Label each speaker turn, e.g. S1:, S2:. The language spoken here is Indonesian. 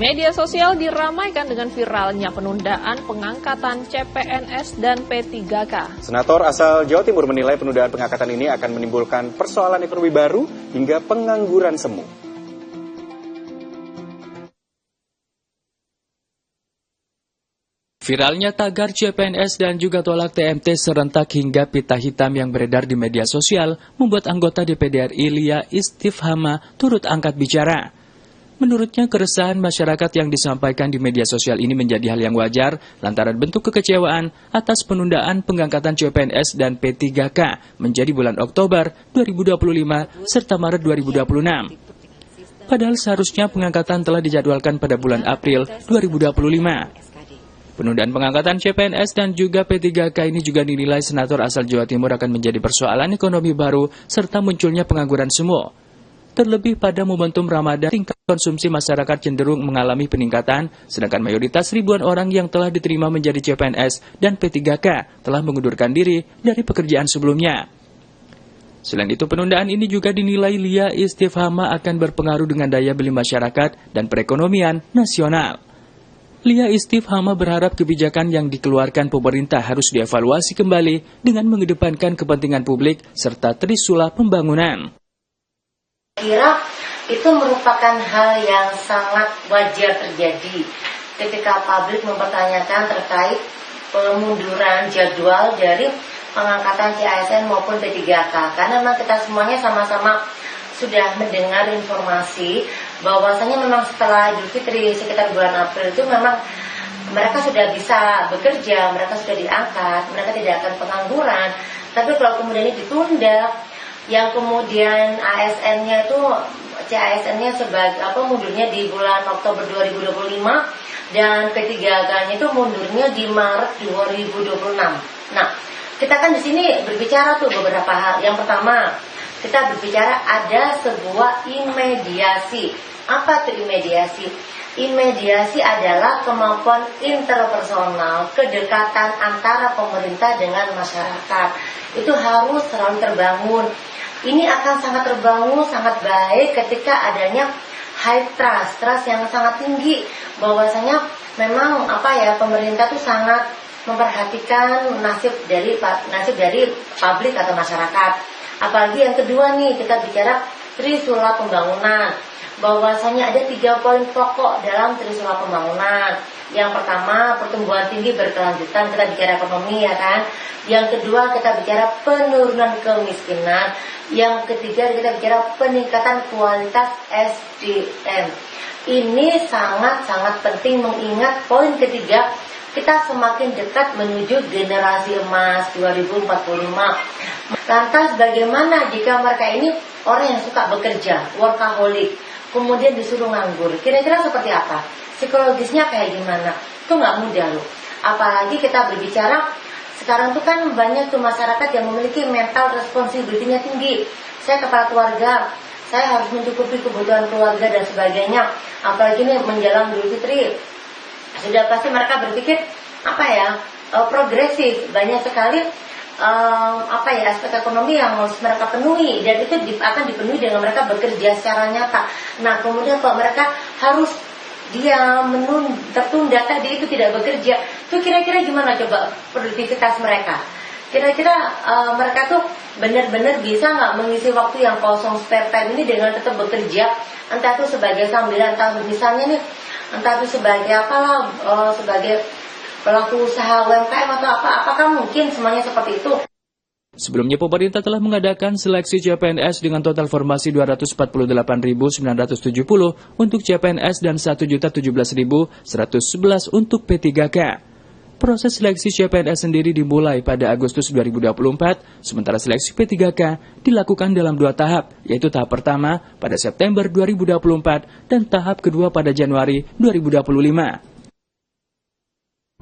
S1: Media sosial diramaikan dengan viralnya penundaan pengangkatan CPNS dan P3K.
S2: Senator asal Jawa Timur menilai penundaan pengangkatan ini akan menimbulkan persoalan ekonomi baru hingga pengangguran semu.
S3: Viralnya tagar CPNS dan juga tolak TMT serentak hingga pita hitam yang beredar di media sosial membuat anggota DPD RI Lia Istifhama turut angkat bicara. Menurutnya, keresahan masyarakat yang disampaikan di media sosial ini menjadi hal yang wajar lantaran bentuk kekecewaan atas penundaan pengangkatan CPNS dan P3K menjadi bulan Oktober 2025 serta Maret 2026. Padahal seharusnya pengangkatan telah dijadwalkan pada bulan April 2025. Penundaan pengangkatan CPNS dan juga P3K ini juga dinilai senator asal Jawa Timur akan menjadi persoalan ekonomi baru serta munculnya pengangguran semu. Terlebih pada momentum Ramadan, tingkat konsumsi masyarakat cenderung mengalami peningkatan, sedangkan mayoritas ribuan orang yang telah diterima menjadi CPNS dan P3K telah mengundurkan diri dari pekerjaan sebelumnya. Selain itu, penundaan ini juga dinilai Lia Istifhama akan berpengaruh dengan daya beli masyarakat dan perekonomian nasional. Lia Istifhama berharap kebijakan yang dikeluarkan pemerintah harus dievaluasi kembali dengan mengedepankan kepentingan publik serta trisula pembangunan.
S4: Kira itu merupakan hal yang sangat wajar terjadi ketika publik mempertanyakan terkait pemunduran jadwal dari pengangkatan CASN maupun P3K, karena memang kita semuanya sama-sama sudah mendengar informasi bahwasanya memang setelah Idul Fitri sekitar bulan April itu memang mereka sudah bisa bekerja, mereka sudah diangkat, mereka tidak akan pengangguran. Tapi kalau kemudian ini ditunda, yang kemudian ASN-nya itu CASN-nya sebagai mundurnya di bulan Oktober 2025 dan P3K-nya itu mundurnya di Maret 2026. Nah, kita kan di sini berbicara tuh beberapa hal. Yang pertama, kita berbicara ada sebuah imediasi. Apa tuh imediasi? Imediasi adalah kemampuan interpersonal, kedekatan antara pemerintah dengan masyarakat. Itu harus selalu terbangun. Ini akan sangat terbangun, sangat baik ketika adanya high trust yang sangat tinggi. Bahwasanya memang pemerintah tuh sangat memperhatikan nasib dari publik atau masyarakat. Apalagi yang kedua nih, kita bicara trisula pembangunan. Bahwasanya ada 3 poin pokok dalam trisula pembangunan. Yang pertama, pertumbuhan tinggi berkelanjutan, kita bicara ekonomi ya kan. Yang kedua, kita bicara penurunan kemiskinan. Yang ketiga, kita bicara peningkatan kualitas SDM. Ini sangat-sangat penting, mengingat poin ketiga, kita semakin dekat menuju generasi emas 2045. Lantas bagaimana jika mereka ini orang yang suka bekerja, workaholic, kemudian disuruh nganggur? Kira-kira seperti apa? Psikologisnya kayak gimana? Itu nggak mudah loh. Apalagi kita berbicara sekarang tuh kan banyak tuh masyarakat yang memiliki mental responsibility-nya tinggi. Saya kepala keluarga, saya harus mencukupi kebutuhan keluarga dan sebagainya. Apalagi ini menjelang Idul Fitri, sudah pasti mereka berpikir progresif. Banyak sekali aspek ekonomi yang harus mereka penuhi, dan itu akan dipenuhi dengan mereka bekerja secara nyata. Nah, kemudian kalau mereka harus tertunda tadi itu tidak bekerja, itu kira-kira gimana coba produktivitas mereka? Kira-kira mereka tuh benar-benar bisa nggak mengisi waktu yang kosong spare time ini dengan tetap bekerja, entah itu sebagai sambilan, misalnya nih, entah itu sebagai sebagai pelaku usaha UMKM atau apakah mungkin semuanya seperti itu?
S3: Sebelumnya, pemerintah telah mengadakan seleksi CPNS dengan total formasi 248.970 untuk CPNS dan 1.017.111 untuk P3K. Proses seleksi CPNS sendiri dimulai pada Agustus 2024, sementara seleksi P3K dilakukan dalam 2 tahap, yaitu tahap pertama pada September 2024 dan tahap kedua pada Januari 2025.